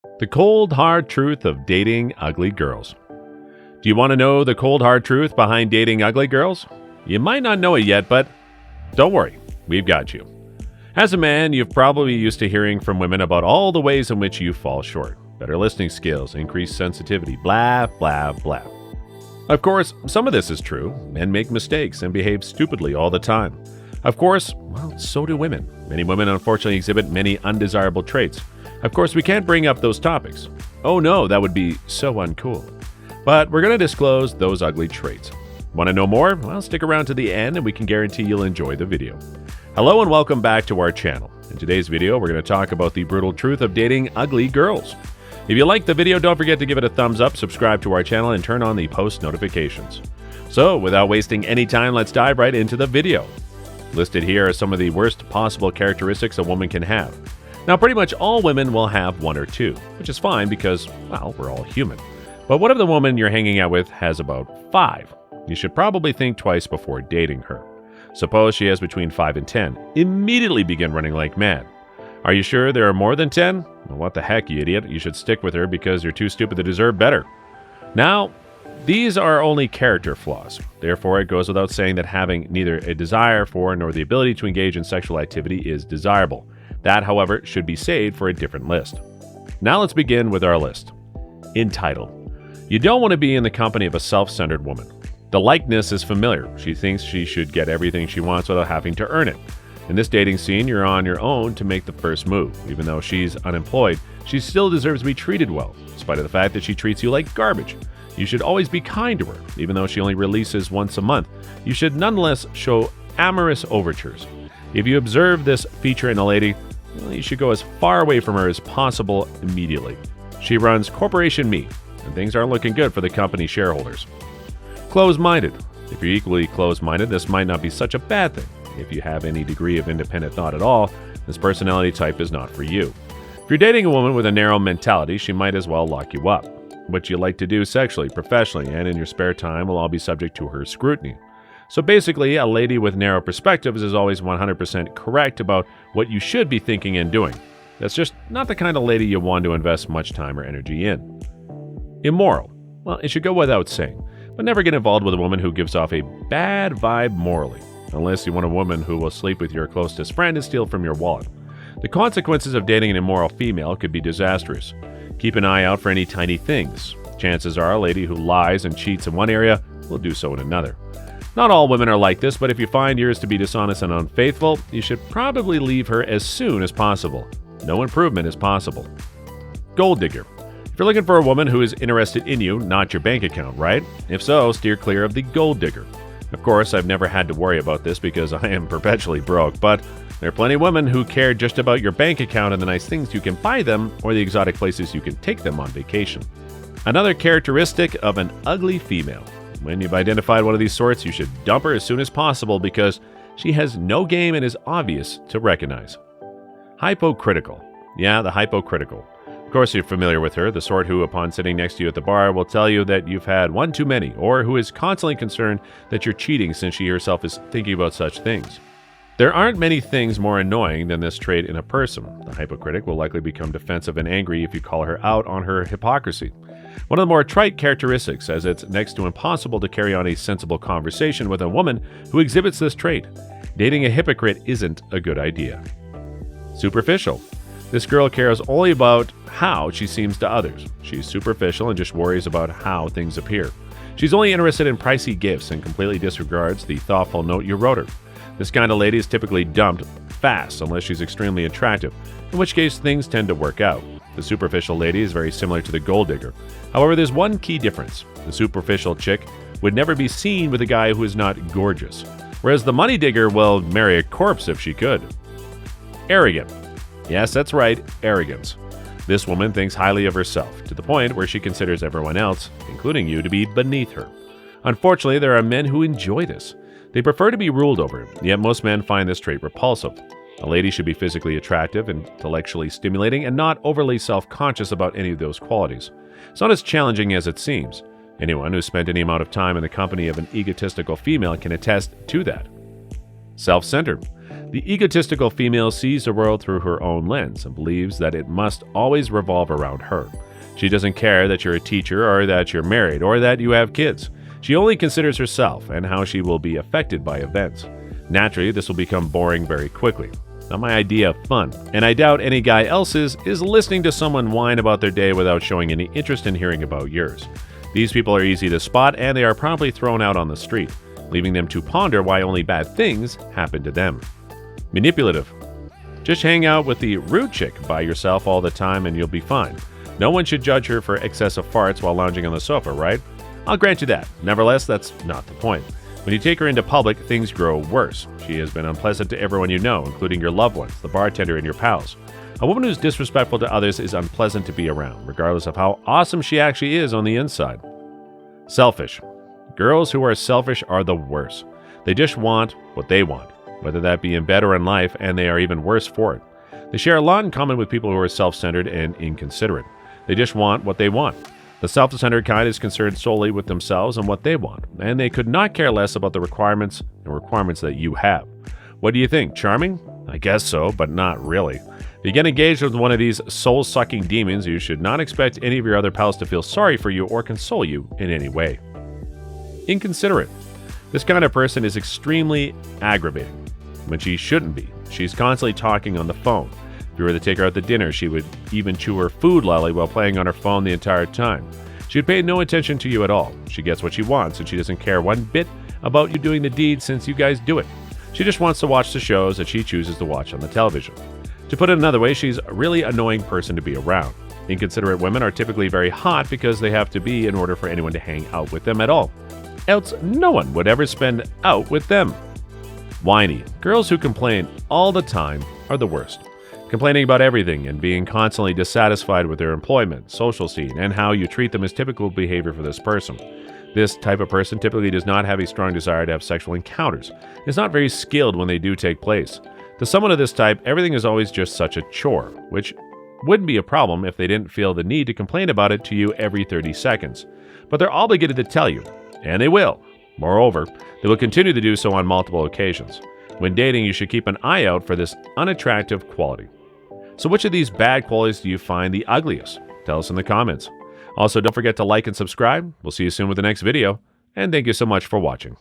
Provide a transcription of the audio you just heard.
The cold, hard truth of dating ugly girls. Do you want to know the cold, hard truth behind dating ugly girls? You might not know it yet, but don't worry, we've got you. As a man, you've probably used to hearing from women about all the ways in which you fall short. Better listening skills, increased sensitivity, blah, blah, blah. Of course, some of this is true. Men make mistakes and behave stupidly all the time. Of course, well, so do women. Many women unfortunately exhibit many undesirable traits. Of course, we can't bring up those topics. Oh no, that would be so uncool. But we're going to disclose those ugly traits. Want to know more? Well, stick around to the end and we can guarantee you'll enjoy the video. Hello and welcome back to our channel. In today's video, we're going to talk about the brutal truth of dating ugly girls. If you liked the video, don't forget to give it a thumbs up, subscribe to our channel, and turn on the post notifications. So, without wasting any time, let's dive right into the video. Listed here are some of the worst possible characteristics a woman can have. Now, pretty much all women will have one or two, which is fine because, well, we're all human. But what if the woman you're hanging out with has about 5? You should probably think twice before dating her. Suppose she has between 5 and 10. Immediately begin running like mad. Are you sure there are more than 10? Well, what the heck, you idiot. You should stick with her because you're too stupid to deserve better. Now, these are only character flaws. Therefore, it goes without saying that having neither a desire for nor the ability to engage in sexual activity is desirable. That, however, should be saved for a different list. Now let's begin with our list. Entitled. You don't want to be in the company of a self-centered woman. The likeness is familiar. She thinks she should get everything she wants without having to earn it. In this dating scene, you're on your own to make the first move. Even though she's unemployed, she still deserves to be treated well, in spite of the fact that she treats you like garbage. You should always be kind to her, even though she only releases once a month. You should nonetheless show amorous overtures. If you observe this feature in a lady, well, you should go as far away from her as possible immediately. She runs Corporation Me, and things aren't looking good for the company shareholders. Closed-minded. If you're equally closed-minded, this might not be such a bad thing. If you have any degree of independent thought at all, this personality type is not for you. If you're dating a woman with a narrow mentality, she might as well lock you up. What you like to do sexually, professionally, and in your spare time will all be subject to her scrutiny. So basically, a lady with narrow perspectives is always 100% correct about what you should be thinking and doing. That's just not the kind of lady you want to invest much time or energy in. Immoral. Well, it should go without saying, but never get involved with a woman who gives off a bad vibe morally, unless you want a woman who will sleep with your closest friend and steal from your wallet. The consequences of dating an immoral female could be disastrous. Keep an eye out for any tiny things. Chances are a lady who lies and cheats in one area will do so in another. Not all women are like this, but if you find yours to be dishonest and unfaithful, you should probably leave her as soon as possible. No improvement is possible. Gold digger. If you're looking for a woman who is interested in you, not your bank account, right? If so, steer clear of the gold digger. Of course, I've never had to worry about this because I am perpetually broke, but there are plenty of women who care just about your bank account and the nice things you can buy them or the exotic places you can take them on vacation. Another characteristic of an ugly female. When you've identified one of these sorts, you should dump her as soon as possible because she has no game and is obvious to recognize. Hypocritical. Yeah, the hypocritical. Of course, you're familiar with her, the sort who, upon sitting next to you at the bar, will tell you that you've had one too many, or who is constantly concerned that you're cheating since she herself is thinking about such things. There aren't many things more annoying than this trait in a person. The hypocritic will likely become defensive and angry if you call her out on her hypocrisy. One of the more trite characteristics, as it's next to impossible to carry on a sensible conversation with a woman who exhibits this trait. Dating a hypocrite isn't a good idea. Superficial. This girl cares only about how she seems to others. She's superficial and just worries about how things appear. She's only interested in pricey gifts and completely disregards the thoughtful note you wrote her. This kind of lady is typically dumped fast unless she's extremely attractive, in which case things tend to work out. The superficial lady is very similar to the gold digger. However, there's one key difference. The superficial chick would never be seen with a guy who is not gorgeous, whereas the money digger will marry a corpse if she could. Arrogant. Yes, that's right, arrogance. This woman thinks highly of herself, to the point where she considers everyone else, including you, to be beneath her. Unfortunately, there are men who enjoy this. They prefer to be ruled over, yet most men find this trait repulsive. A lady should be physically attractive, intellectually stimulating, and not overly self-conscious about any of those qualities. It's not as challenging as it seems. Anyone who's spent any amount of time in the company of an egotistical female can attest to that. Self-centered. The egotistical female sees the world through her own lens and believes that it must always revolve around her. She doesn't care that you're a teacher or that you're married or that you have kids. She only considers herself and how she will be affected by events. Naturally, this will become boring very quickly. Not my idea of fun, and I doubt any guy else's is listening to someone whine about their day without showing any interest in hearing about yours. These people are easy to spot and they are promptly thrown out on the street, leaving them to ponder why only bad things happen to them. Manipulative. Just hang out with the rude chick by yourself all the time and you'll be fine. No one should judge her for excessive farts while lounging on the sofa, right? I'll grant you that. Nevertheless, that's not the point. When you take her into public, things grow worse. She has been unpleasant to everyone you know, including your loved ones, the bartender, and your pals. A woman who's disrespectful to others is unpleasant to be around, regardless of how awesome she actually is on the inside. Selfish. Girls who are selfish are the worst. They just want what they want, whether that be in bed or in life, and they are even worse for it. They share a lot in common with people who are self-centered and inconsiderate. They just want what they want. The self-centered kind is concerned solely with themselves and what they want, and they could not care less about the requirements that you have. What do you think? Charming? I guess so, but not really. If you get engaged with one of these soul-sucking demons, you should not expect any of your other pals to feel sorry for you or console you in any way. Inconsiderate. This kind of person is extremely aggravating when she shouldn't be. She's constantly talking on the phone. If you were to take her out to dinner, she would even chew her food lolly while playing on her phone the entire time. She would pay no attention to you at all. She gets what she wants, and she doesn't care one bit about you doing the deed since you guys do it. She just wants to watch the shows that she chooses to watch on the television. To put it another way, she's a really annoying person to be around. Inconsiderate women are typically very hot because they have to be in order for anyone to hang out with them at all. Else, no one would ever spend out with them. Whiny. Girls who complain all the time are the worst. Complaining about everything and being constantly dissatisfied with their employment, social scene, and how you treat them is typical behavior for this person. This type of person typically does not have a strong desire to have sexual encounters. It's not very skilled when they do take place. To someone of this type, everything is always just such a chore, which wouldn't be a problem if they didn't feel the need to complain about it to you every 30 seconds. But they're obligated to tell you, and they will. Moreover, they will continue to do so on multiple occasions. When dating, you should keep an eye out for this unattractive quality. So which of these bad qualities do you find the ugliest? Tell us in the comments. Also, don't forget to like and subscribe. We'll see you soon with the next video, and thank you so much for watching.